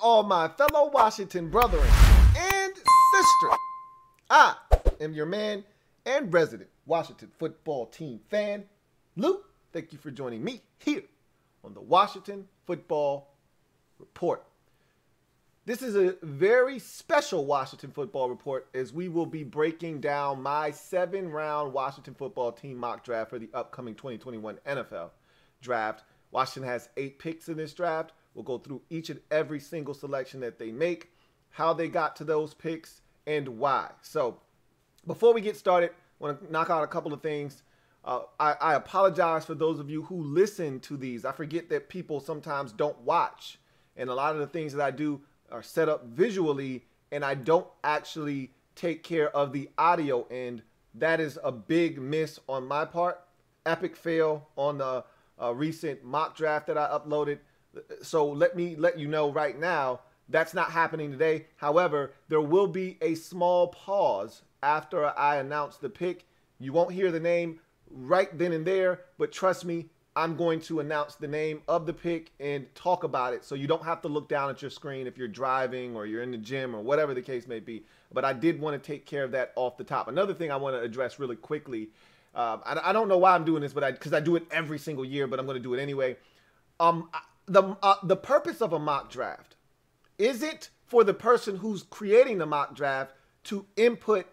all my fellow Washington brethren and sisters. I am your man and resident Washington football team fan, Lou. Thank you for joining me here on the Washington Football Report. This is a very special Washington Football Report as we will be breaking down my 7-round Washington football team mock draft for the upcoming 2021 NFL draft. Washington has 8 picks in this draft. We'll go through each and every single selection that they make, how they got to those picks, and why. So before we get started, I want to knock out a couple of things. I apologize for those of you who listen to these. I forget that people sometimes don't watch, and a lot of the things that I do are set up visually, and I don't actually take care of the audio end. That is a big miss on my part. Epic fail on the recent mock draft that I uploaded. So let me let you know right now, that's not happening today. However, there will be a small pause after I announce the pick. You won't hear the name right then and there, but trust me, I'm going to announce the name of the pick and talk about it, so you don't have to look down at your screen if you're driving or you're in the gym or whatever the case may be. But I did want to take care of that off the top. Another thing I want to address really quickly, I don't know why I'm doing this, but because I do it every single year, but I'm going to do it anyway. The purpose of a mock draft, is it for the person who's creating the mock draft to input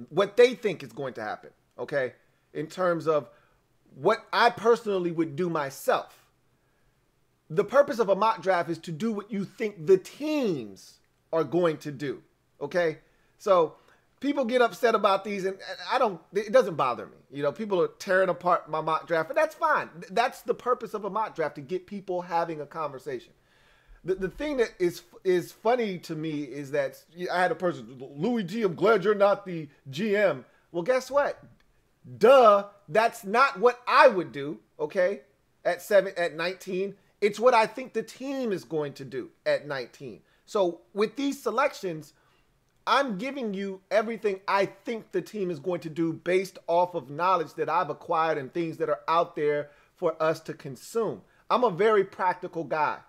what they think is going to happen, okay, in terms of what I personally would do myself. The purpose of a mock draft is to do what you think the teams are going to do, okay? So people get upset about these, and it doesn't bother me. You know, people are tearing apart my mock draft, and that's fine. That's the purpose of a mock draft, to get people having a conversation. The thing that is funny to me is that I had a person, Louie T, I'm glad you're not the GM. Well, guess what? Duh, that's not what I would do, okay, at 19. It's what I think the team is going to do at 19. So with these selections, I'm giving you everything I think the team is going to do based off of knowledge that I've acquired and things that are out there for us to consume. I'm a very practical guy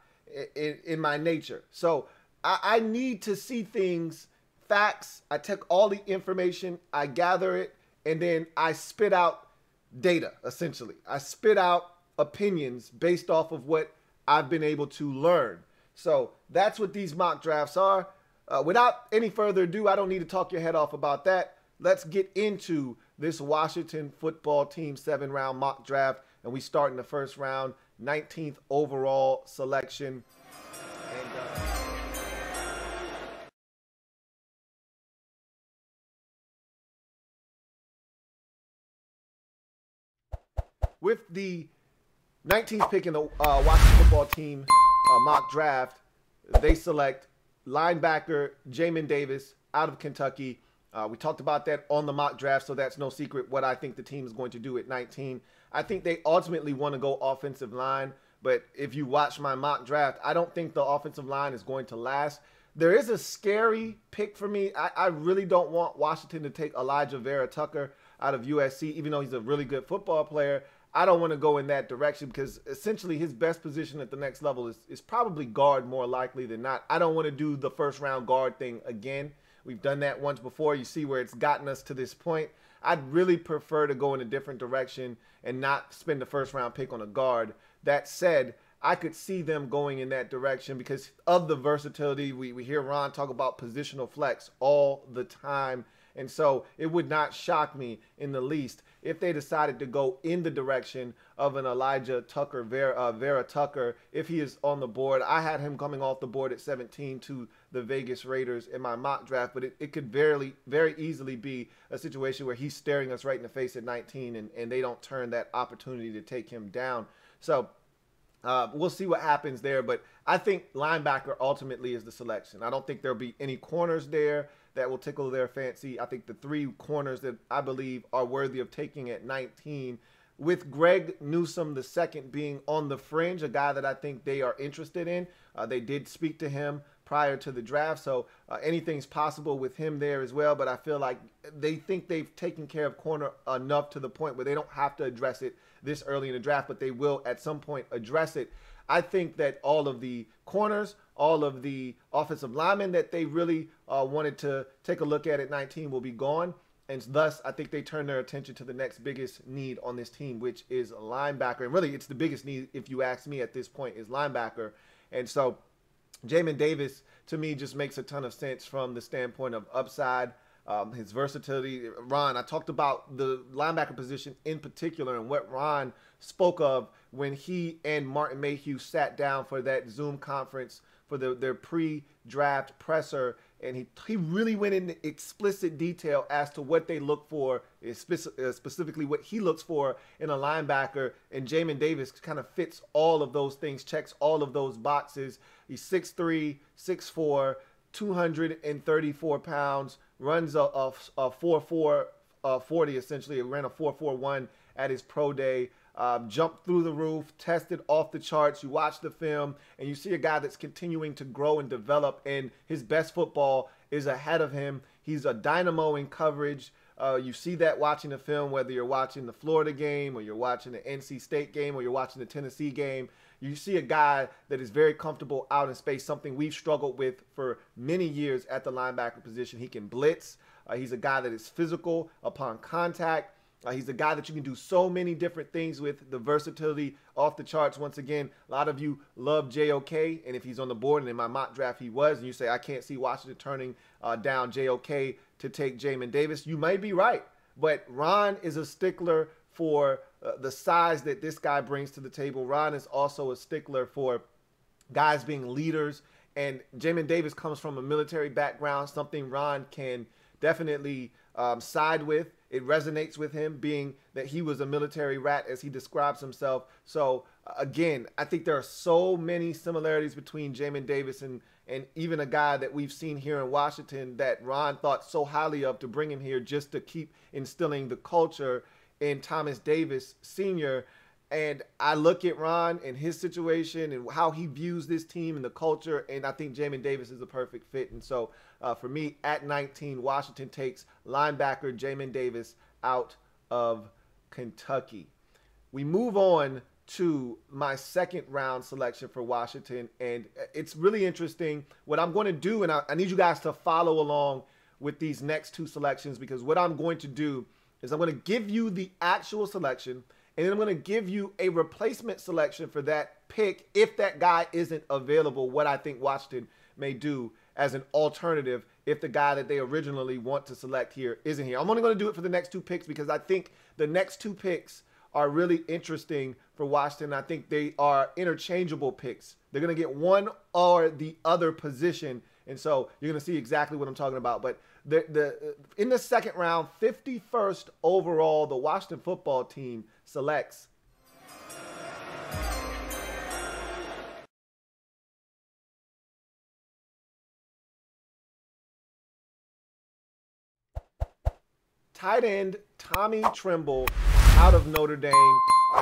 in my nature. So I need to see things, facts. I take all the information, I gather it, and then I spit out data, essentially. I spit out opinions based off of what I've been able to learn. So that's what these mock drafts are. Without any further ado, I don't need to talk your head off about that. Let's get into this Washington football team 7-round mock draft. And we start in the first round, 19th overall selection. And, with the 19th pick in the Washington football team mock draft, they select linebacker Jamin Davis out of Kentucky. We talked about that on the mock draft, so that's no secret what I think the team is going to do at 19. I think they ultimately want to go offensive line, but if you watch my mock draft, I don't think the offensive line is going to last. There is a scary pick for me. I really don't want Washington to take Elijah Vera Tucker out of USC, even though he's a really good football player. I don't want to go in that direction because essentially his best position at the next level is probably guard, more likely than not. I don't want to do the first round guard thing again. We've done that once before. You see where it's gotten us to this point. I'd really prefer to go in a different direction and not spend the first round pick on a guard. That said, I could see them going in that direction because of the versatility. We hear Ron talk about positional flex all the time. And so it would not shock me in the least if they decided to go in the direction of an Elijah Tucker, Vera Tucker, if he is on the board. I had him coming off the board at 17 to the Vegas Raiders in my mock draft, but it could very easily be a situation where he's staring us right in the face at 19 and they don't turn that opportunity to take him down. So we'll see what happens there, but I think linebacker ultimately is the selection. I don't think there'll be any corners there that will tickle their fancy. I think the 3 corners that I believe are worthy of taking at 19, with Greg Newsome II being on the fringe, a guy that I think they are interested in. They did speak to him prior to the draft, so anything's possible with him there as well, but I feel like they think they've taken care of corner enough to the point where they don't have to address it this early in the draft, but they will at some point address it. I think that all of the corners all of the offensive linemen that they really wanted to take a look at 19 will be gone. And thus, I think they turn their attention to the next biggest need on this team, which is a linebacker. And really, it's the biggest need, if you ask me at this point, is linebacker. And so Jamin Davis, to me, just makes a ton of sense from the standpoint of upside, his versatility. Ron, I talked about the linebacker position in particular and what Ron spoke of when he and Martin Mayhew sat down for that Zoom conference for their pre-draft presser. And he really went into explicit detail as to what they look for, specifically what he looks for in a linebacker. And Jamin Davis kind of fits all of those things, checks all of those boxes. He's 6'3", 6'4", 234 pounds, runs a 4.4 40 essentially. He ran a 4.41 at his pro day. Jumped through the roof, tested off the charts. You watch the film, and you see a guy that's continuing to grow and develop, and his best football is ahead of him. He's a dynamo in coverage. You see that watching the film, whether you're watching the Florida game or you're watching the NC State game or you're watching the Tennessee game. You see a guy that is very comfortable out in space, something we've struggled with for many years at the linebacker position. He can blitz. He's a guy that is physical upon contact. He's a guy that you can do so many different things with, the versatility off the charts. Once again, a lot of you love JOK, and if he's on the board, and in my mock draft he was, and you say, I can't see Washington turning down JOK to take Jamin Davis, you may be right. But Ron is a stickler for the size that this guy brings to the table. Ron is also a stickler for guys being leaders, and Jamin Davis comes from a military background, something Ron can definitely side with. It resonates with him, being that he was a military rat, as he describes himself. So, again, I think there are so many similarities between Jamin Davis and even a guy that we've seen here in Washington that Ron thought so highly of to bring him here just to keep instilling the culture in Thomas Davis Sr. And I look at Ron and his situation and how he views this team and the culture, and I think Jamin Davis is a perfect fit. And so for me, at 19, Washington takes linebacker Jamin Davis out of Kentucky. We move on to my second round selection for Washington, and it's really interesting. What I'm going to do, and I need you guys to follow along with these next two selections, because what I'm going to do is I'm going to give you the actual selection, and then I'm going to give you a replacement selection for that pick if that guy isn't available, what I think Washington may do as an alternative if the guy that they originally want to select here isn't here. I'm only going to do it for the next two picks because I think the next two picks are really interesting for Washington. I think they are interchangeable picks. They're going to get one or the other position, and so you're going to see exactly what I'm talking about. But in the second round, 51st overall, the Washington football team selects tight end Tommy Tremble out of Notre Dame.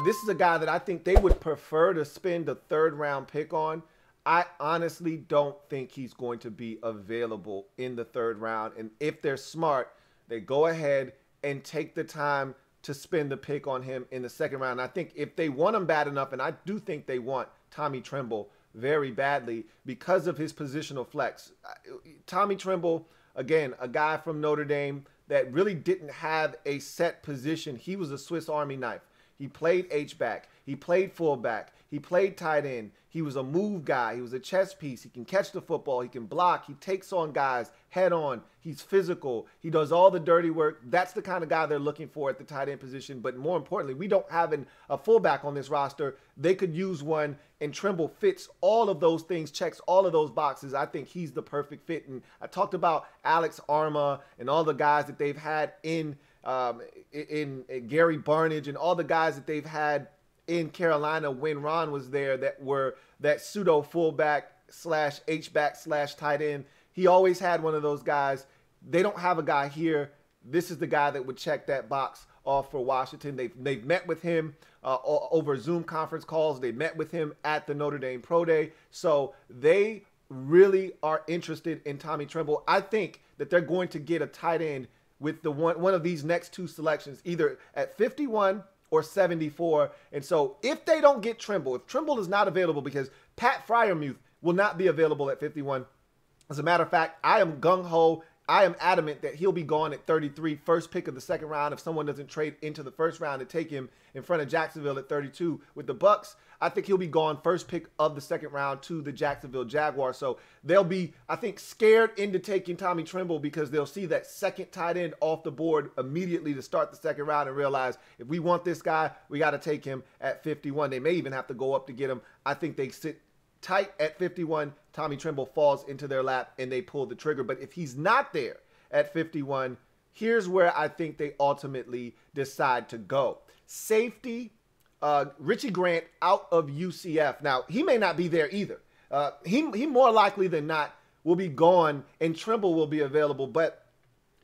This is a guy that I think they would prefer to spend a third-round pick on. I honestly don't think he's going to be available in the third round. And if they're smart, they go ahead and take the time to spend the pick on him in the second round. I think if they want him bad enough, and I do think they want Tommy Tremble very badly because of his positional flex. Tommy Tremble, again, a guy from Notre Dame that really didn't have a set position. He was a Swiss Army knife. He played H-back. He played fullback. He played tight end. He was a move guy. He was a chess piece. He can catch the football. He can block. He takes on guys head on. He's physical. He does all the dirty work. That's the kind of guy they're looking for at the tight end position. But more importantly, we don't have a fullback on this roster. They could use one, and Tremble fits all of those things, checks all of those boxes. I think he's the perfect fit. And I talked about Alex Arma and all the guys that they've had in Gary Barnage and all the guys that they've had in Carolina when Ron was there that were that pseudo fullback slash H-back slash tight end. He always had one of those guys. They don't have a guy here. This is the guy that would check that box off for Washington. They've met with him over Zoom conference calls. They met with him at the Notre Dame Pro Day. So they really are interested in Tommy Tremble. I think that they're going to get a tight end with the one of these next two selections, either at 51 or 74. And so if they don't get Tremble, if Tremble is not available, because Pat Freiermuth will not be available at 51. As a matter of fact, I am gung-ho. I am adamant that he'll be gone at 33, first pick of the second round if someone doesn't trade into the first round to take him in front of Jacksonville at 32 with the Bucks. I think he'll be gone first pick of the second round to the Jacksonville Jaguars. So they'll be, I think, scared into taking Tommy Tremble because they'll see that second tight end off the board immediately to start the second round and realize if we want this guy, we got to take him at 51. They may even have to go up to get him. I think they sit tight at 51. Tommy Tremble falls into their lap and they pull the trigger. But if he's not there at 51, here's where I think they ultimately decide to go. Safety, Richie Grant out of UCF. Now, he may not be there either. He more likely than not will be gone and Tremble will be available. But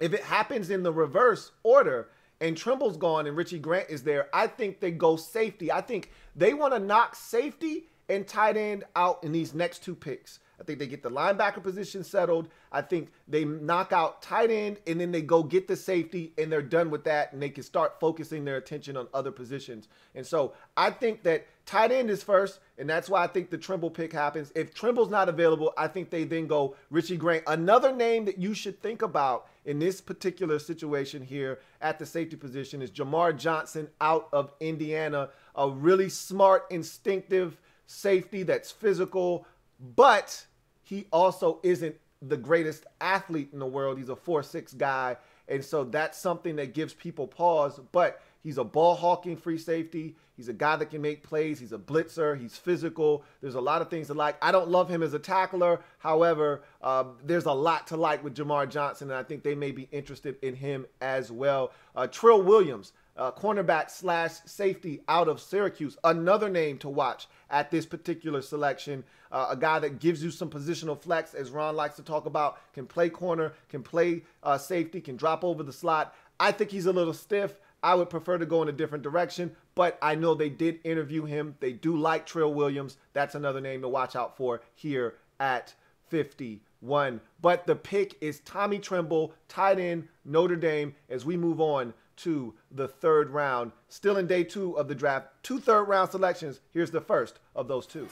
if it happens in the reverse order and Tremble's gone and Richie Grant is there, I think they go safety. I think they want to knock safety and tight end out in these next two picks. I think they get the linebacker position settled. I think they knock out tight end and then they go get the safety and they're done with that and they can start focusing their attention on other positions. And so I think that tight end is first and that's why I think the Tremble pick happens. If Tremble's not available, I think they then go Richie Grant. Another name that you should think about in this particular situation here at the safety position is Jamar Johnson out of Indiana, a really smart, instinctive safety that's physical, but he also isn't the greatest athlete in the world. He's a 4'6" guy, and so that's something that gives people pause, but he's a ball-hawking free safety. He's a guy that can make plays. He's a blitzer. He's physical. There's a lot of things to like. I don't love him as a tackler. However, there's a lot to like with Jamar Johnson, and I think they may be interested in him as well. Trill Williams, cornerback slash safety out of Syracuse, another name to watch at this particular selection. A guy that gives you some positional flex, as Ron likes to talk about, can play corner, can play safety, can drop over the slot. I think he's a little stiff. I would prefer to go in a different direction, but I know they did interview him. They do like Trill Williams. That's another name to watch out for here at 51. But the pick is Tommy Tremble, tight end, Notre Dame, as we move on to the third round. Still in day 2 of the draft. 2 third-round selections. Here's the first of those 2.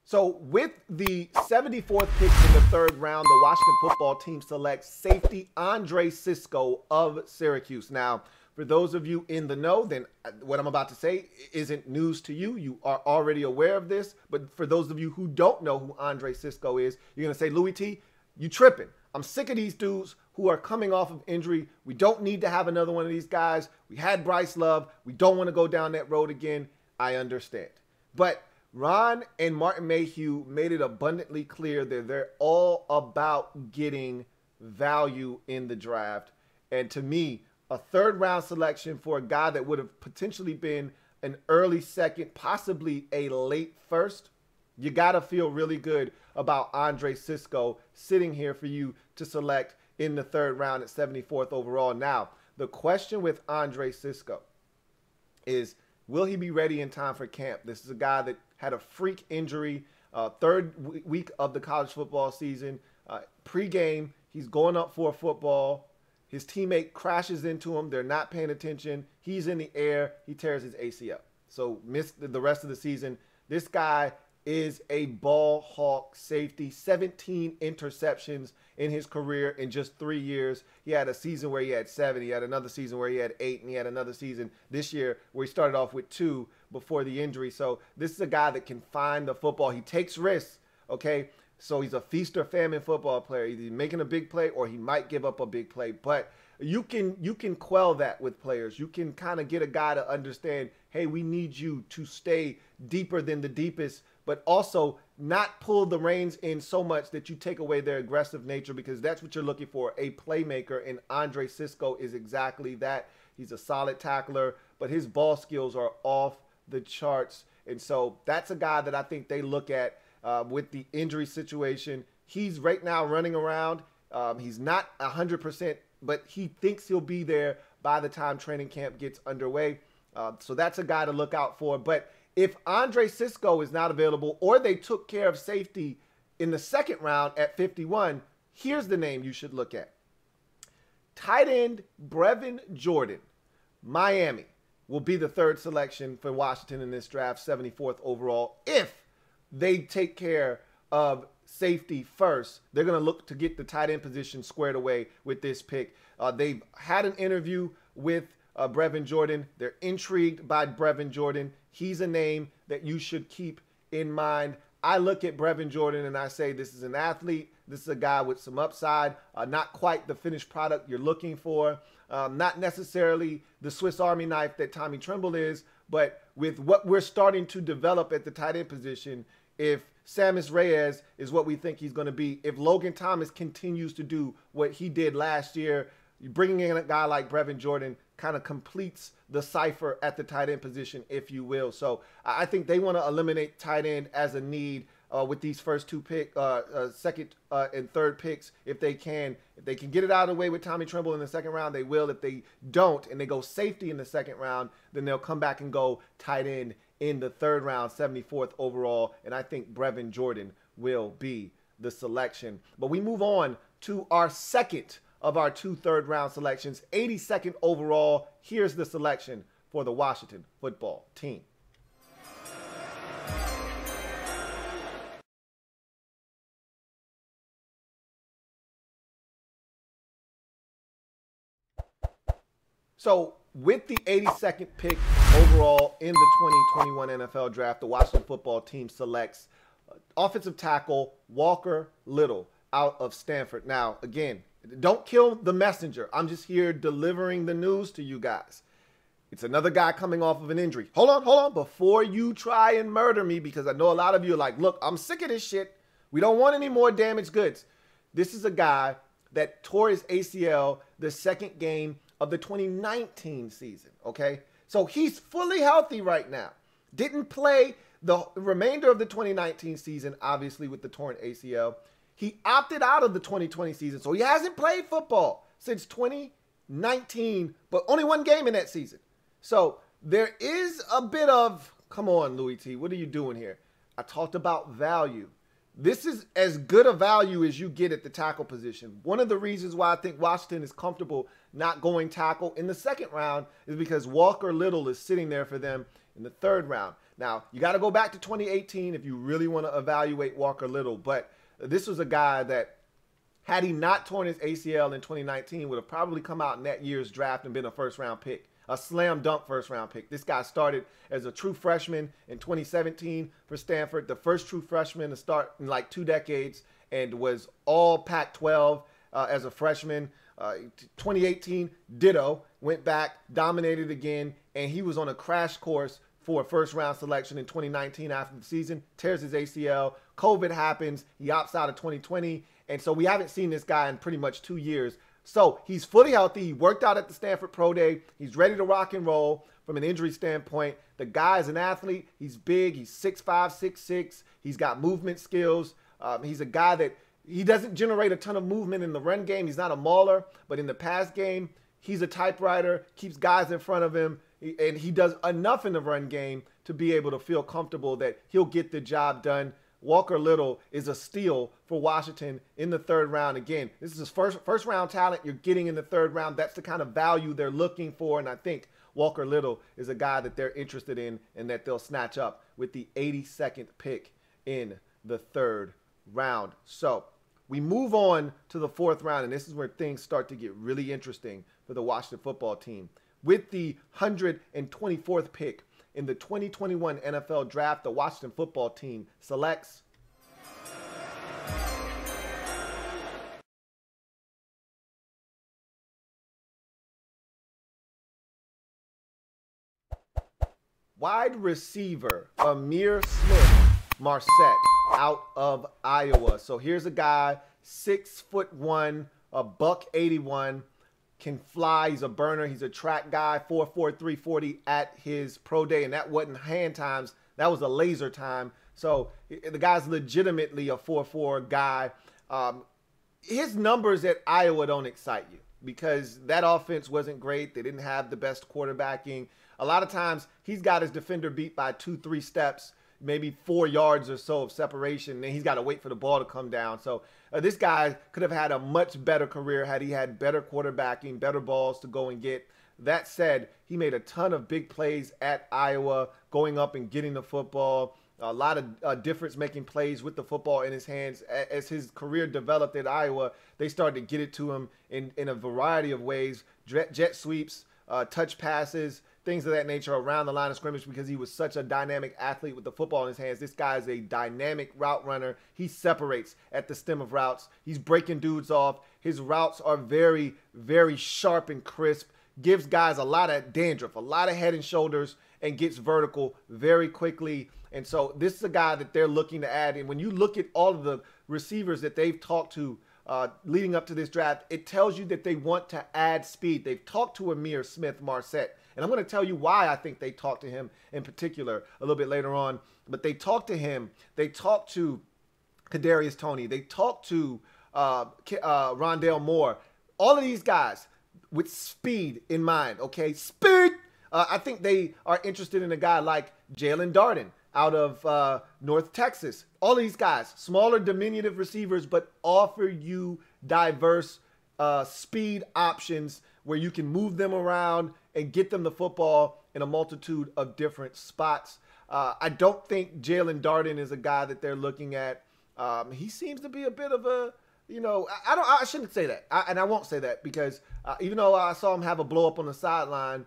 So with the 74th pick in the third round, the Washington football team selects safety Andre Cisco of Syracuse. Now, for those of you in the know, then what I'm about to say isn't news to you. You are already aware of this. But for those of you who don't know who Andre Cisco is, you're going to say, Louie T, you tripping. I'm sick of these dudes who are coming off of injury. We don't need to have another one of these guys. We had Bryce Love. We don't want to go down that road again. I understand. But Ron and Martin Mayhew made it abundantly clear that they're all about getting value in the draft. And to me, a third-round selection for a guy that would have potentially been an early second, possibly a late first, you got to feel really good about Andre Cisco sitting here for you to select in the third round at 74th overall. Now, the question with Andre Cisco is, will he be ready in time for camp? This is a guy that had a freak injury, third week of the college football season. Pre-game, he's going up for a football. His teammate crashes into him. They're not paying attention. He's in the air. He tears his ACL. So missed the rest of the season. This guy is a ball hawk safety. 17 interceptions in his career in just 3 years. He had a season where he had 7. He had another season where he had 8. And he had another season this year where he started off with 2 before the injury. So this is a guy that can find the football. He takes risks, okay? So he's a feast or famine football player. Either he's making a big play or he might give up a big play. But you can quell that with players. You can kind of get a guy to understand, hey, we need you to stay deeper than the deepest, but also not pull the reins in so much that you take away their aggressive nature, because that's what you're looking for, a playmaker. And Andre Cisco is exactly that. He's a solid tackler, but his ball skills are off the charts. And so that's a guy that I think they look at with the injury situation. He's right now running around. He's not 100%, but he thinks he'll be there by the time training camp gets underway. So that's a guy to look out for. But if Andre Cisco is not available, or they took care of safety in the second round at 51, here's the name you should look at. Tight end Brevin Jordan, Miami, will be the third selection for Washington in this draft, 74th overall. If they take care of safety first, they're going to look to get the tight end position squared away with this pick. They've had an interview with Brevin Jordan. They're intrigued by Brevin Jordan. He's a name that you should keep in mind. I look at Brevin Jordan and I say this is an athlete. This is a guy with some upside, not quite the finished product you're looking for, not necessarily the Swiss Army knife that Tommy Tremble is, but with what we're starting to develop at the tight end position, if Sammis Reyes is what we think he's going to be, if Logan Thomas continues to do what he did last year, bringing in a guy like Brevin Jordan kind of completes the cipher at the tight end position, if you will. So I think they want to eliminate tight end as a need with these first two second and third picks if they can. If they can get it out of the way with Tommy Tremble in the second round, they will. If they don't and they go safety in the second round, then they'll come back and go tight end in the third round, 74th overall. And I think Brevin Jordan will be the selection. But we move on to our second of our two third-round selections, 82nd overall. Here's the selection for the Washington football team. So with the 82nd pick overall in the 2021 NFL Draft, the Washington football team selects offensive tackle Walker Little out of Stanford. Now, again, don't kill the messenger. I'm just here delivering the news to you guys. It's another guy coming off of an injury. Hold on. Before you try and murder me, because I know a lot of you are like, look, I'm sick of this shit. We don't want any more damaged goods. This is a guy that tore his ACL the second game of the 2019 season, okay? So he's fully healthy right now. Didn't play the remainder of the 2019 season, obviously, with the torn ACL. He opted out of the 2020 season, so he hasn't played football since 2019, but only one game in that season. So there is a bit of, come on, Louie T, what are you doing here? I talked about value. This is as good a value as you get at the tackle position. One of the reasons why I think Washington is comfortable not going tackle in the second round is because Walker Little is sitting there for them in the third round. Now, you got to go back to 2018 if you really want to evaluate Walker Little, but this was a guy that, had he not torn his ACL in 2019, would have probably come out in that year's draft and been a first-round pick, a slam dunk first-round pick. This guy started as a true freshman in 2017 for Stanford, the first true freshman to start in like 2 decades, and was all Pac-12 as a freshman. 2018, ditto, went back, dominated again, and he was on a crash course for a first-round selection in 2019 after the season, tears his ACL, COVID happens, he opts out of 2020, and so we haven't seen this guy in pretty much 2 years. So he's fully healthy. He worked out at the Stanford Pro Day. He's ready to rock and roll from an injury standpoint. The guy is an athlete. He's big. He's 6'5", 6'6". He's got movement skills. He's a guy that he doesn't generate a ton of movement in the run game. He's not a mauler, but in the pass game, he's a typewriter, keeps guys in front of him, and he does enough in the run game to be able to feel comfortable that he'll get the job done. Walker Little is a steal for Washington in the third round. Again, this is his first round talent you're getting in the third round. That's the kind of value they're looking for, and I think Walker Little is a guy that they're interested in and that they'll snatch up with the 82nd pick in the third round. So we move on to the fourth round, and this is where things start to get really interesting for the Washington football team. With the 124th pick in the 2021 NFL Draft, the Washington football team selects wide receiver Amir Marsette out of Iowa. So here's a guy, 6'1", $181, can fly. He's a burner. He's a track guy, 4'4", 340 at his pro day, and that wasn't hand times. That was a laser time. So the guy's legitimately a 4'4" guy. His numbers at Iowa don't excite you because that offense wasn't great. They didn't have the best quarterbacking. A lot of times he's got his defender beat by 2-3 steps. maybe 4 yards or so of separation, and then he's got to wait for the ball to come down. So this guy could have had a much better career had he had better quarterbacking, better balls to go and get. That said, he made a ton of big plays at Iowa, going up and getting the football. A lot of difference-making plays with the football in his hands. As his career developed at Iowa, they started to get it to him in a variety of ways. Jet sweeps, touch passes, things of that nature around the line of scrimmage, because he was such a dynamic athlete with the football in his hands. This guy is a dynamic route runner. He separates at the stem of routes. He's breaking dudes off. His routes are very, very sharp and crisp. Gives guys a lot of dandruff, a lot of head and shoulders, and gets vertical very quickly. And so this is a guy that they're looking to add. And when you look at all of the receivers that they've talked to leading up to this draft, it tells you that they want to add speed. They've talked to Amir Marsette. And I'm going to tell you why I think they talked to him in particular a little bit later on. But they talked to him. They talked to Kadarius Toney. They talked to Rondale Moore. All of these guys with speed in mind, okay? Speed! I think they are interested in a guy like Jalen Darden out of North Texas. All these guys, smaller, diminutive receivers, but offer you diverse speed options where you can move them around and get them the football in a multitude of different spots. I don't think Jalen Darden is a guy that they're looking at. He seems to be a bit of a, I shouldn't say that. And I won't say that because even though I saw him have a blow up on the sideline,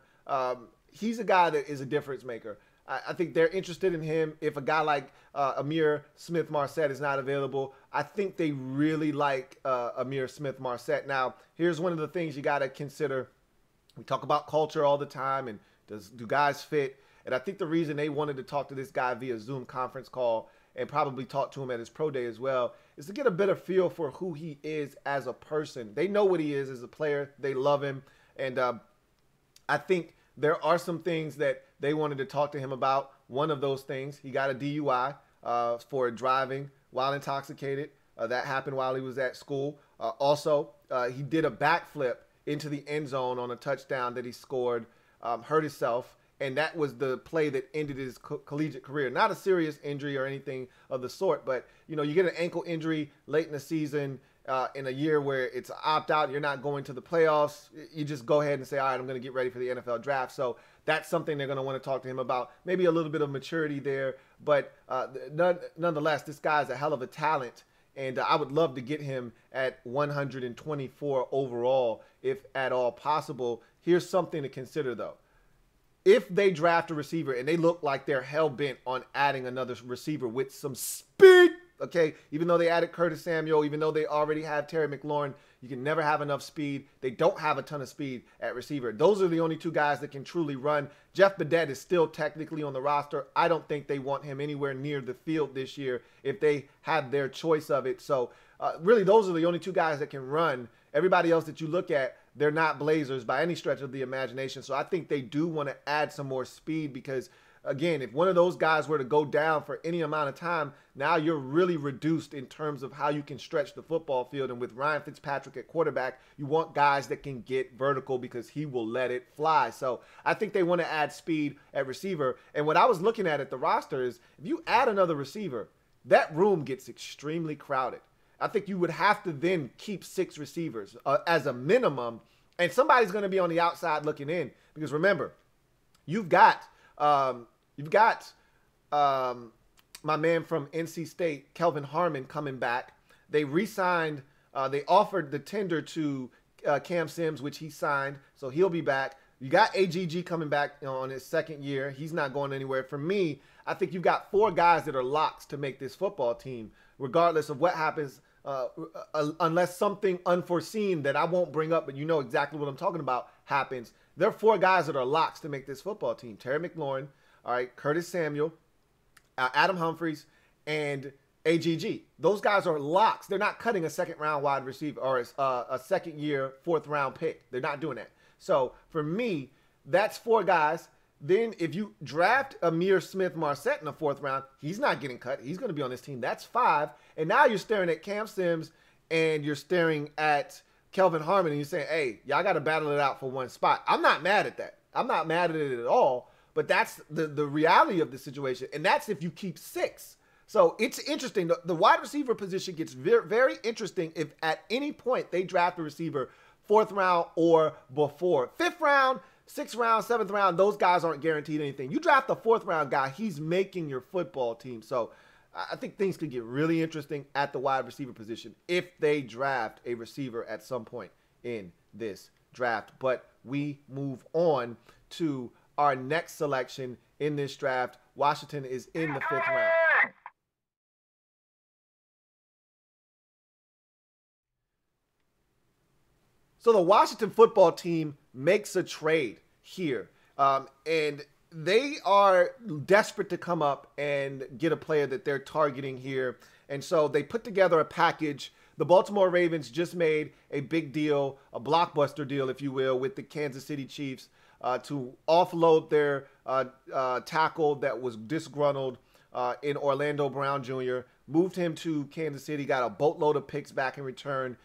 he's a guy that is a difference maker. I think they're interested in him. If a guy like Amir Marsette is not available, I think they really like Amir Marsette. Now, here's one of the things you got to consider. We talk about culture all the time, and do guys fit? And I think the reason they wanted to talk to this guy via Zoom conference call and probably talk to him at his pro day as well is to get a better feel for who he is as a person. They know what he is as a player. They love him. And I think there are some things that they wanted to talk to him about. One of those things, he got a DUI for driving while intoxicated. That happened while he was at school. Also, he did a backflip into the end zone on a touchdown that he scored, hurt himself, and that was the play that ended his collegiate career. Not a serious injury or anything of the sort, but you get an ankle injury late in the season in a year where it's opt-out, you're not going to the playoffs, you just go ahead and say, all right, I'm going to get ready for the NFL draft. So that's something they're going to want to talk to him about. Maybe a little bit of maturity there, but nonetheless, this guy's a hell of a talent. And I would love to get him at 124 overall, if at all possible. Here's something to consider, though. If they draft a receiver and they look like they're hell-bent on adding another receiver with some speed, okay, even though they added Curtis Samuel, even though they already have Terry McLaurin, you can never have enough speed. They don't have a ton of speed at receiver. Those are the only two guys that can truly run. Jeff Badette is still technically on the roster. I don't think they want him anywhere near the field this year if they have their choice of it. So really, those are the only two guys that can run. Everybody else that you look at, they're not Blazers by any stretch of the imagination. So I think they do want to add some more speed because, again, if one of those guys were to go down for any amount of time, now you're really reduced in terms of how you can stretch the football field. And with Ryan Fitzpatrick at quarterback, you want guys that can get vertical because he will let it fly. So I think they want to add speed at receiver. And what I was looking at the roster is if you add another receiver, that room gets extremely crowded. I think you would have to then keep 6 receivers as a minimum. And somebody's going to be on the outside looking in because remember, you've got my man from NC State, Kelvin Harmon, coming back. They re-signed, they offered the tender to Cam Sims, which he signed, so he'll be back. You got AGG coming back on his second year. He's not going anywhere. For me, I think you've got 4 guys that are locks to make this football team, regardless of what happens, unless something unforeseen that I won't bring up, but you know exactly what I'm talking about, happens. There are 4 guys that are locks to make this football team. Terry McLaurin, all right, Curtis Samuel, Adam Humphries, and AGG. Those guys are locks. They're not cutting a second-round wide receiver or a second-year, fourth-round pick. They're not doing that. So for me, that's 4 guys. Then if you draft Amir Marsette in the 4th round, he's not getting cut. He's going to be on this team. That's 5. And now you're staring at Cam Sims and you're staring at Kelvin Harmon and you're saying, hey, y'all got to battle it out for one spot. I'm not mad at that. I'm not mad at it at all. but that's the reality of the situation. And that's if you keep 6. So it's interesting. The wide receiver position gets very, very interesting if at any point they draft a receiver 4th round or before. 5th round, 6th round, 7th round, those guys aren't guaranteed anything. You draft the 4th round guy, he's making your football team. So I think things could get really interesting at the wide receiver position if they draft a receiver at some point in this draft. But we move on to our next selection in this draft. Washington is in the 5th round. So the Washington football team makes a trade here, and they are desperate to come up and get a player that they're targeting here. And so they put together a package. The Baltimore Ravens just made a big deal, a blockbuster deal, if you will, with the Kansas City Chiefs to offload their tackle that was disgruntled in Orlando Brown Jr., moved him to Kansas City, got a boatload of picks back in return.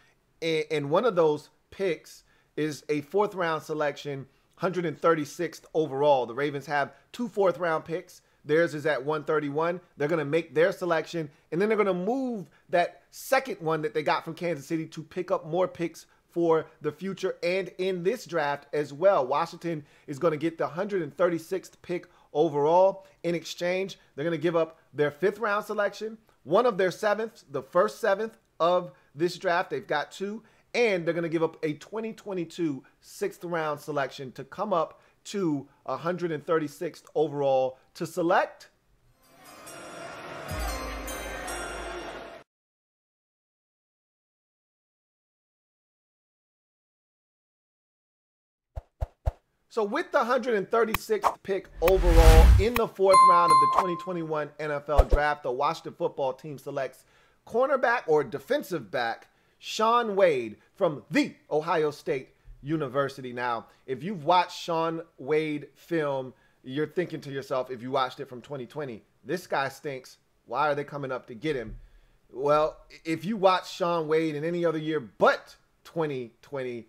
And one of those picks is a 4th round selection, 136th overall. The Ravens have 2 4th round picks. Theirs is at 131. They're going to make their selection, and then they're going to move that second one that they got from Kansas City to pick up more picks for the future and in this draft as well. Washington is going to get the 136th pick overall. In exchange, they're going to give up their 5th round selection, one of their 7th, the first 7th of this draft. They've got 2. And they're going to give up a 2022 6th round selection to come up to 136th overall to select So with the 136th pick overall in the 4th round of the 2021 NFL Draft, the Washington football team selects cornerback or defensive back Shaun Wade from The Ohio State University. Now, if you've watched Shaun Wade film, you're thinking to yourself, if you watched it from 2020, this guy stinks. Why are they coming up to get him? Well, if you watch Shaun Wade in any other year but 2020,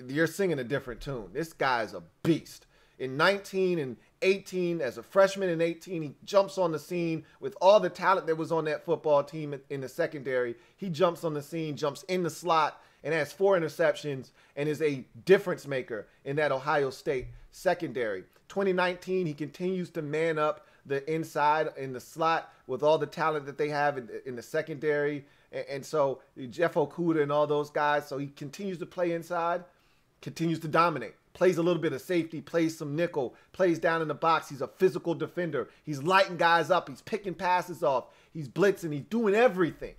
you're singing a different tune. This guy's a beast. In 19 and 18, as a freshman in 18, he jumps on the scene with all the talent that was on that football team in the secondary. He jumps on the scene, jumps in the slot, and has 4 interceptions and is a difference maker in that Ohio State secondary. 2019, he continues to man up the inside in the slot with all the talent that they have in the secondary. And so Jeff Okudah and all those guys. So he continues to play inside, continues to dominate. Plays a little bit of safety, plays some nickel, plays down in the box. He's a physical defender. He's lighting guys up. He's picking passes off. He's blitzing. He's doing everything.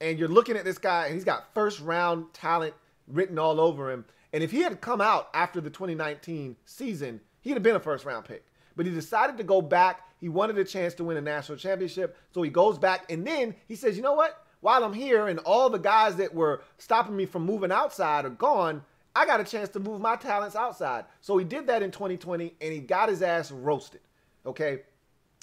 And you're looking at this guy, and he's got first-round talent written all over him. And if he had come out after the 2019 season, he'd have been a first-round pick. But he decided to go back. He wanted a chance to win a national championship, so he goes back. And then he says, you know what? While I'm here and all the guys that were stopping me from moving outside are gone, I got a chance to move my talents outside. So he did that in 2020, and he got his ass roasted, okay?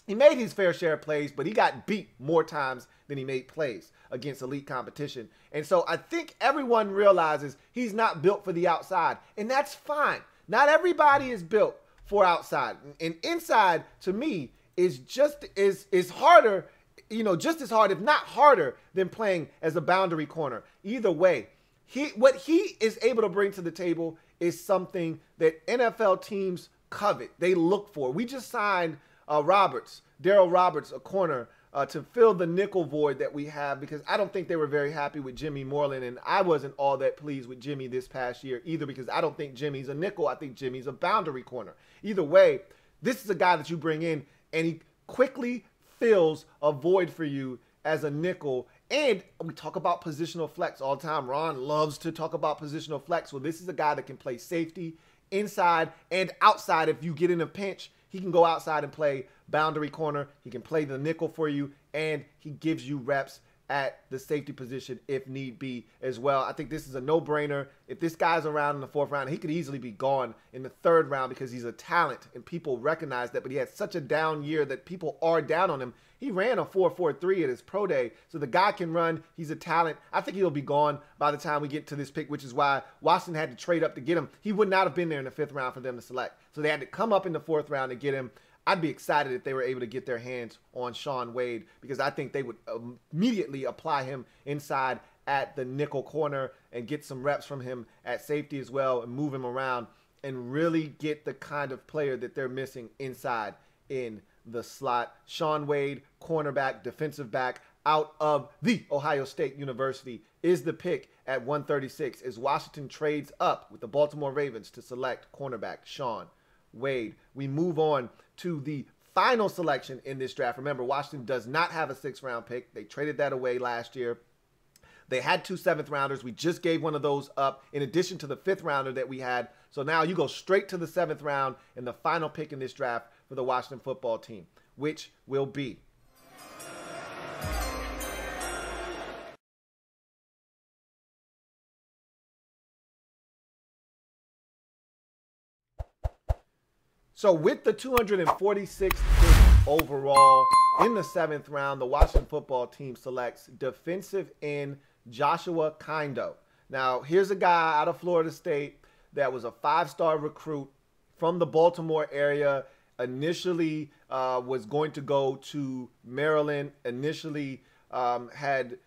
He made his fair share of plays, but he got beat more times than he made plays against elite competition. And so I think everyone realizes he's not built for the outside, and that's fine. Not everybody is built for outside. And inside, to me, is just is harder, you know, just as hard, if not harder, than playing as a boundary corner. Either way, what he is able to bring to the table is something that NFL teams covet. They look for. We just signed Darryl Roberts, a corner, to fill the nickel void that we have, because I don't think they were very happy with Jimmy Moreland, and I wasn't all that pleased with Jimmy this past year either, because I don't think Jimmy's a nickel. I think Jimmy's a boundary corner. Either way, this is a guy that you bring in, and he quickly fills a void for you as a nickel. And we talk about positional flex all the time. Ron loves to talk about positional flex. Well, this is a guy that can play safety, inside, and outside. If you get in a pinch, he can go outside and play boundary corner. He can play the nickel for you, and he gives you reps at the safety position if need be as well. I think this is a no-brainer. If this guy's around in the 4th round, he could easily be gone in the 3rd round because he's a talent and people recognize that, but he had such a down year that people are down on him. He ran a 4.43 at his pro day, so the guy can run. He's a talent. I think he'll be gone by the time we get to this pick, which is why Washington had to trade up to get him. He would not have been there in the 5th round for them to select, so they had to come up in the 4th round to get him. I'd be excited if they were able to get their hands on Shaun Wade because I think they would immediately apply him inside at the nickel corner and get some reps from him at safety as well and move him around and really get the kind of player that they're missing inside in the slot. Shaun Wade, cornerback, defensive back out of the Ohio State University, is the pick at 136 as Washington trades up with the Baltimore Ravens to select cornerback Shaun Wade. We move on to the final selection in this draft. Remember, Washington does not have a 6th round pick. They traded that away last year. They had 2 7th rounders. We just gave one of those up in addition to the 5th rounder that we had. So now you go straight to the 7th round and the final pick in this draft for the Washington football team, which will be so with the 246th pick overall in the 7th round, the Washington football team selects defensive end Joshua Kindo. Now, here's a guy out of Florida State that was a 5-star recruit from the Baltimore area. Initially was going to go to Maryland. Initially had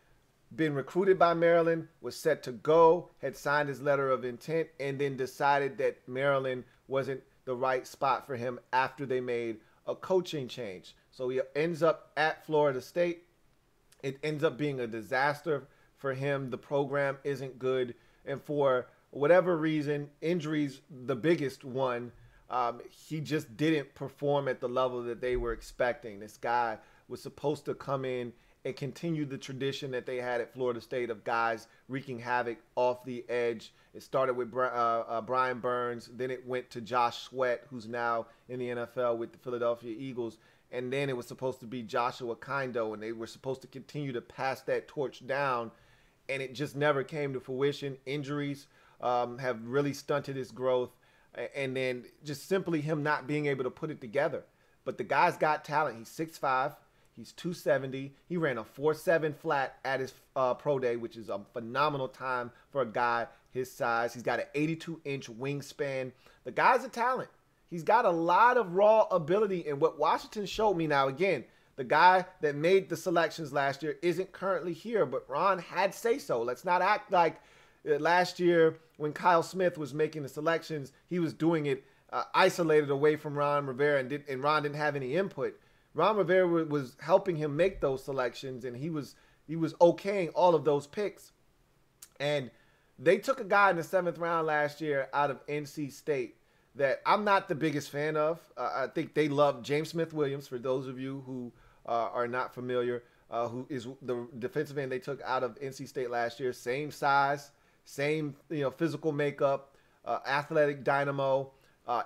been recruited by Maryland, was set to go, had signed his letter of intent, and then decided that Maryland wasn't the right spot for him after they made a coaching change. So he ends up at Florida State. It ends up being a disaster for him. The program isn't good. And for whatever reason, injuries, the biggest one, he just didn't perform at the level that they were expecting. This guy was supposed to come in and continue the tradition that they had at Florida State of guys wreaking havoc off the edge. It started with Brian Burns. Then it went to Josh Sweat, who's now in the NFL with the Philadelphia Eagles. And then it was supposed to be Joshua Kindo, and they were supposed to continue to pass that torch down. And it just never came to fruition. Injuries have really stunted his growth. And then just simply him not being able to put it together. But the guy's got talent. He's 6'5". He's 270. He ran a 4.7 flat at his pro day, which is a phenomenal time for a guy his size. He's got an 82-inch wingspan. The guy's a talent. He's got a lot of raw ability. And what Washington showed me now, again, the guy that made the selections last year isn't currently here, but Ron had say-so. Let's not act like last year when Smith was making the selections, he was doing it isolated away from Ron Rivera, and Ron didn't have any input. Ron Rivera was helping him make those selections, and he was okaying all of those picks. And they took a guy in the 7th round last year out of NC State that I'm not the biggest fan of. I think they love James Smith-Williams, for those of you who are not familiar, who is the defensive end they took out of NC State last year. Same size, same physical makeup, athletic dynamo.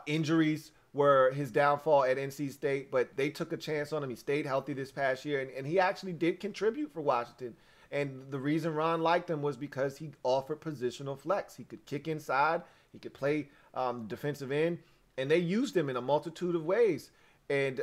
Injuries were his downfall at NC State, but they took a chance on him. He stayed healthy this past year, and he actually did contribute for Washington. And the reason Ron liked him was because he offered positional flex. He could kick inside. He could play defensive end, and they used him in a multitude of ways. And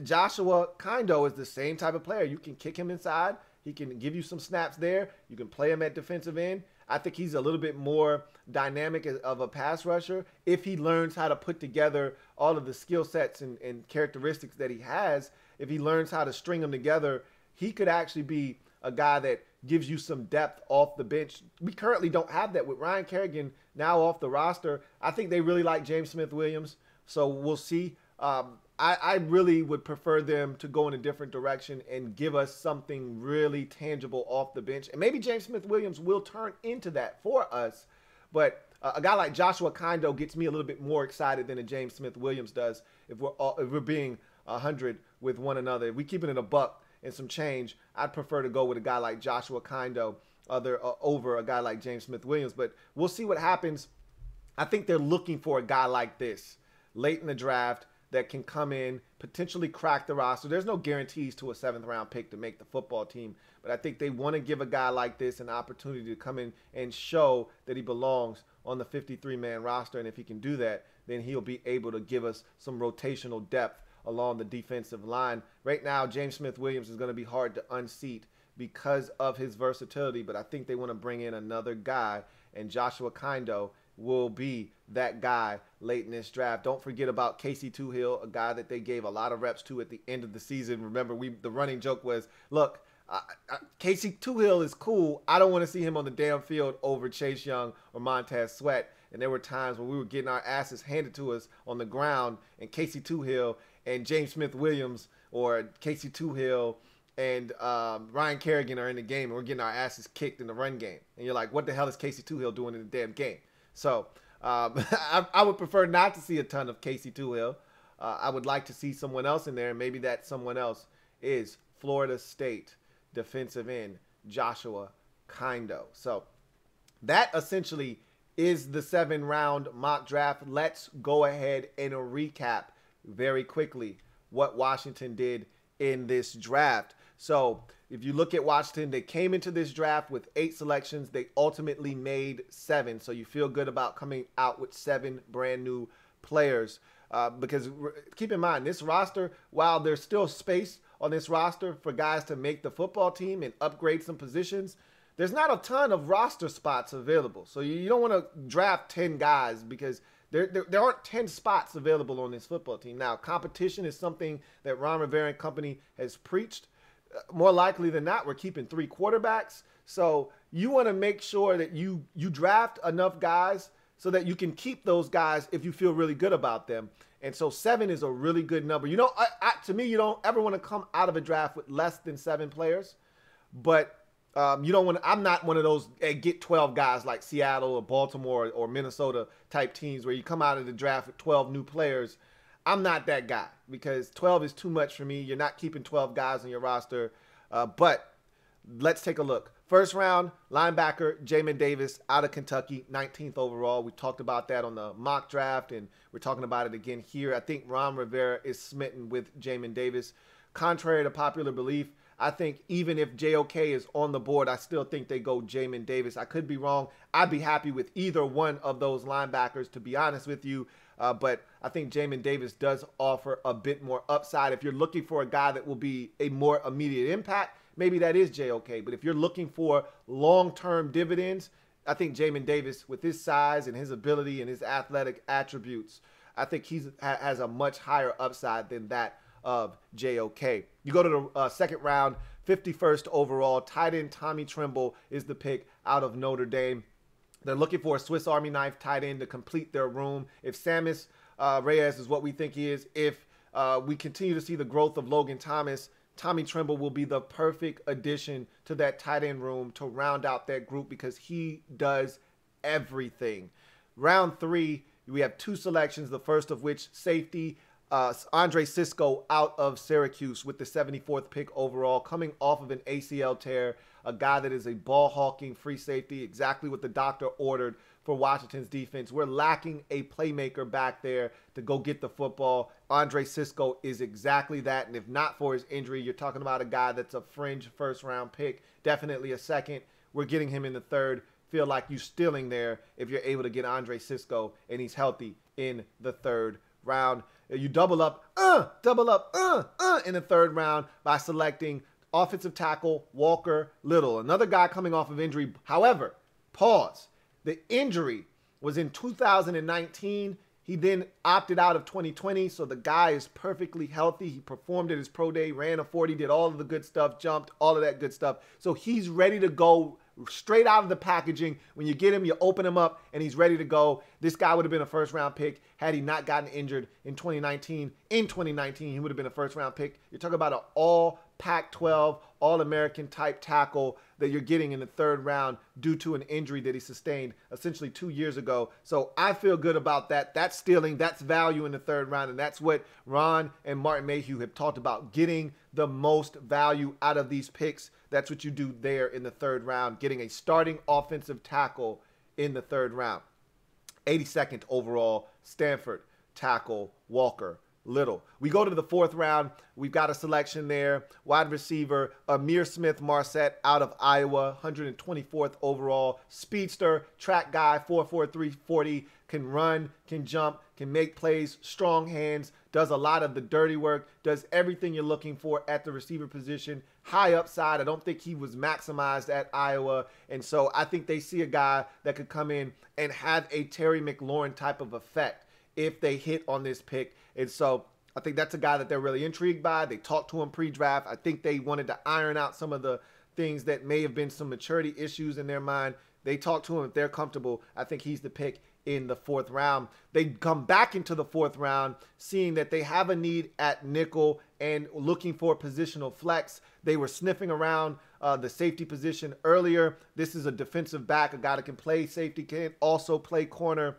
Joshua Kindo is the same type of player. You can kick him inside. He can give you some snaps there. You can play him at defensive end. I think he's a little bit more dynamic of a pass rusher if he learns how to put together all of the skill sets and characteristics that he has. If he learns how to string them together, he could actually be a guy that gives you some depth off the bench. We currently don't have that with Ryan Kerrigan now off the roster. I think they really like James Smith-Williams, so we'll see. I really would prefer them to go in a different direction and give us something really tangible off the bench. And maybe James Smith-Williams will turn into that for us. But a guy like Joshua Kindo gets me a little bit more excited than a James Smith-Williams does if we're being 100 with one another. If we keep it in a buck and some change, I'd prefer to go with a guy like Joshua Kindo over a guy like James Smith-Williams. But we'll see what happens. I think they're looking for a guy like this late in the draft. that can come in, potentially crack the roster. There's no guarantees to a 7th-round pick to make the football team, but I think they want to give a guy like this an opportunity to come in and show that he belongs on the 53-man roster, and if he can do that, then he'll be able to give us some rotational depth along the defensive line. Right now, James Smith-Williams is going to be hard to unseat because of his versatility, but I think they want to bring in another guy, and Joshua Kindo will be that guy late in this draft. Don't forget about Casey Toohill, a guy that they gave a lot of reps to at the end of the season. Remember, the running joke was, look, Casey Toohill is cool. I don't want to see him on the damn field over Chase Young or Montez Sweat. And there were times when we were getting our asses handed to us on the ground, and Casey Toohill and James Smith-Williams or Casey Toohill and Ryan Kerrigan are in the game, and we're getting our asses kicked in the run game. And you're like, what the hell is Casey Toohill doing in the damn game? So I would prefer not to see a ton of Casey Toohill. I would like to see someone else in there, and maybe that someone else is Florida State defensive end Joshua Kindo. So that essentially is the 7-round mock draft. Let's go ahead and recap very quickly what Washington did in this draft. So if you look at Washington, they came into this draft with 8 selections. They ultimately made 7. So you feel good about coming out with 7 brand new players. Because keep in mind, this roster, while there's still space on this roster for guys to make the football team and upgrade some positions, there's not a ton of roster spots available. So you don't want to draft 10 guys because there aren't 10 spots available on this football team. Now, competition is something that Ron Rivera and company has preached. More likely than not, we're keeping 3 quarterbacks. So you want to make sure that you draft enough guys so that you can keep those guys if you feel really good about them. And so 7 is a really good number. You know, to me, you don't ever want to come out of a draft with less than 7 players. But you don't want to, I'm not one of those get 12 guys like Seattle or Baltimore or Minnesota type teams where you come out of the draft with 12 new players. I'm not that guy because 12 is too much for me. You're not keeping 12 guys on your roster. But let's take a look. First round, linebacker Jamin Davis out of Kentucky, 19th overall. We talked about that on the mock draft, and we're talking about it again here. I think Ron Rivera is smitten with Jamin Davis. Contrary to popular belief, I think even if JOK is on the board, I still think they go Jamin Davis. I could be wrong. I'd be happy with either one of those linebackers, to be honest with you. But I think Jamin Davis does offer a bit more upside. If you're looking for a guy that will be a more immediate impact, maybe that is JOK. But if you're looking for long-term dividends, I think Jamin Davis, with his size and his ability and his athletic attributes, I think he has a much higher upside than that of JOK. You go to the second round, 51st overall, tight end Tommy Tremble is the pick out of Notre Dame. They're looking for a Swiss Army knife tight end to complete their room. If Samus Reyes is what we think he is, if we continue to see the growth of Logan Thomas, Tommy Tremble will be the perfect addition to that tight end room to round out that group because he does everything. Round 3, we have 2 selections, the first of which safety Andre Cisco out of Syracuse with the 74th pick overall, coming off of an ACL tear, a guy that is a ball-hawking free safety, exactly what the doctor ordered for Washington's defense. We're lacking a playmaker back there to go get the football. Andre Cisco is exactly that, and if not for his injury, you're talking about a guy that's a fringe first-round pick, definitely a second. We're getting him in the 3rd. Feel like you're stealing there if you're able to get Andre Cisco, and he's healthy in the 3rd round. You double up in the 3rd round by selecting offensive tackle Walker Little, another guy coming off of injury. However, pause. The injury was in 2019. He then opted out of 2020, so the guy is perfectly healthy. He performed at his pro day, ran a 40, did all of the good stuff, jumped, all of that good stuff. So he's ready to go straight out of the packaging. When you get him, you open him up, and he's ready to go. This guy would have been a first-round pick had he not gotten injured in 2019. In 2019, he would have been a first-round pick. You're talking about an all Pac-12, all-American type tackle that you're getting in the 3rd round due to an injury that he sustained essentially 2 years ago. So I feel good about that. That's stealing. That's value in the 3rd round, and that's what Ron and Martin Mayhew have talked about, getting the most value out of these picks. That's what you do there in the 3rd round, getting a starting offensive tackle in the 3rd round. 82nd overall, Stanford tackle Walker little. We go to the 4th round. We've got a selection there. Wide receiver, Amir Marsette out of Iowa, 124th overall. Speedster, track guy, 4'4", 340, can run, can jump, can make plays, strong hands, does a lot of the dirty work, does everything you're looking for at the receiver position. High upside. I don't think he was maximized at Iowa. And so I think they see a guy that could come in and have a Terry McLaurin type of effect if they hit on this pick. And so I think that's a guy that they're really intrigued by. They talked to him pre-draft. I think they wanted to iron out some of the things that may have been some maturity issues in their mind. They talked to him. If they're comfortable, I think he's the pick in the 4th round. They come back into the 4th round, seeing that they have a need at nickel and looking for positional flex. They were sniffing around the safety position earlier. This is a defensive back, a guy that can play safety, can also play corner.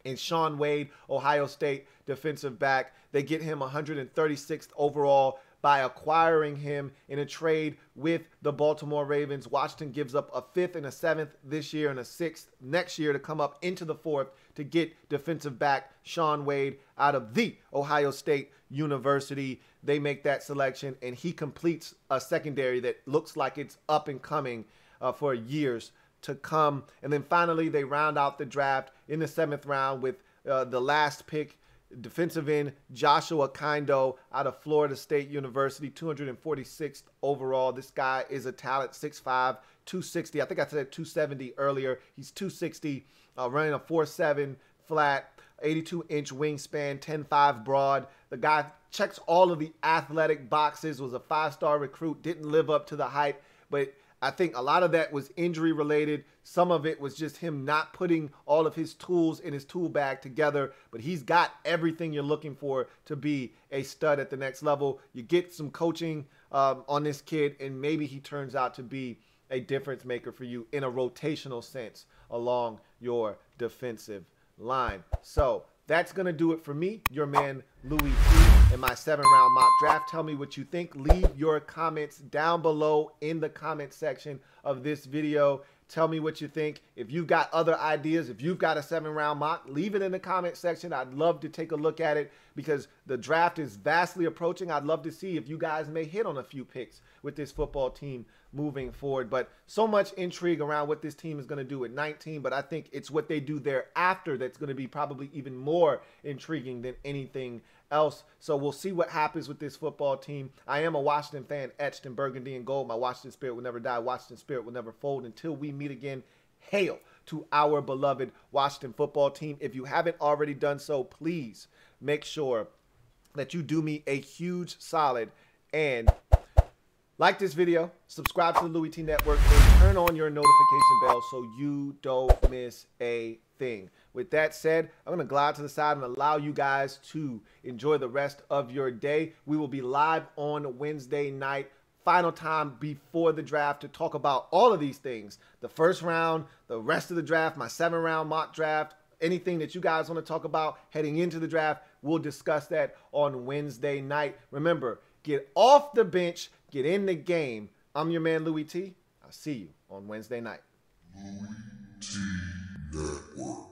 And Shaun Wade, Ohio State defensive back. They get him 136th overall by acquiring him in a trade with the Baltimore Ravens. Washington gives up a 5th and a 7th this year and a 6th next year to come up into the 4th to get defensive back Shaun Wade out of the Ohio State University. They make that selection, and he completes a secondary that looks like it's up and coming for years to come. And then finally, they round out the draft in the 7th round with the last pick, defensive end Joshua Kindo out of Florida State University, 246th overall. This guy is a talent, 6'5", 260. I think I said 270 earlier. He's 260, running a 4.7 flat, 82-inch wingspan, 10.5 broad. The guy checks all of the athletic boxes, was a 5-star recruit, didn't live up to the hype, but I think a lot of that was injury related. Some of it was just him not putting all of his tools in his tool bag together, but he's got everything you're looking for to be a stud at the next level. You get some coaching on this kid, and maybe he turns out to be a difference maker for you in a rotational sense along your defensive line. So that's going to do it for me, your man Louie T, in my 7-round mock draft. Tell me what you think. Leave your comments down below in the comment section of this video. Tell me what you think. If you've got other ideas, if you've got a 7-round mock, leave it in the comment section. I'd love to take a look at it because the draft is vastly approaching. I'd love to see if you guys may hit on a few picks with this football team moving forward. But so much intrigue around what this team is going to do at 19, but I think it's what they do thereafter that's going to be probably even more intriguing than anything else. So we'll see what happens with this football team. I am a Washington fan, etched in burgundy and gold. My Washington spirit will never die. Washington spirit will never fold. Until we meet again, hail to our beloved Washington football team. If you haven't already done so, please make sure that you do me a huge solid and like this video, subscribe to the LouieTeeNetwork, and turn on your notification bell so you don't miss a thing. With that said, I'm going to glide to the side and allow you guys to enjoy the rest of your day. We will be live on Wednesday night, final time before the draft, to talk about all of these things. The 1st round, the rest of the draft, my 7-round mock draft, anything that you guys want to talk about heading into the draft, we'll discuss that on Wednesday night. Remember, get off the bench, get in the game. I'm your man, Louie T. I'll see you on Wednesday night. LouieTeeNetwork.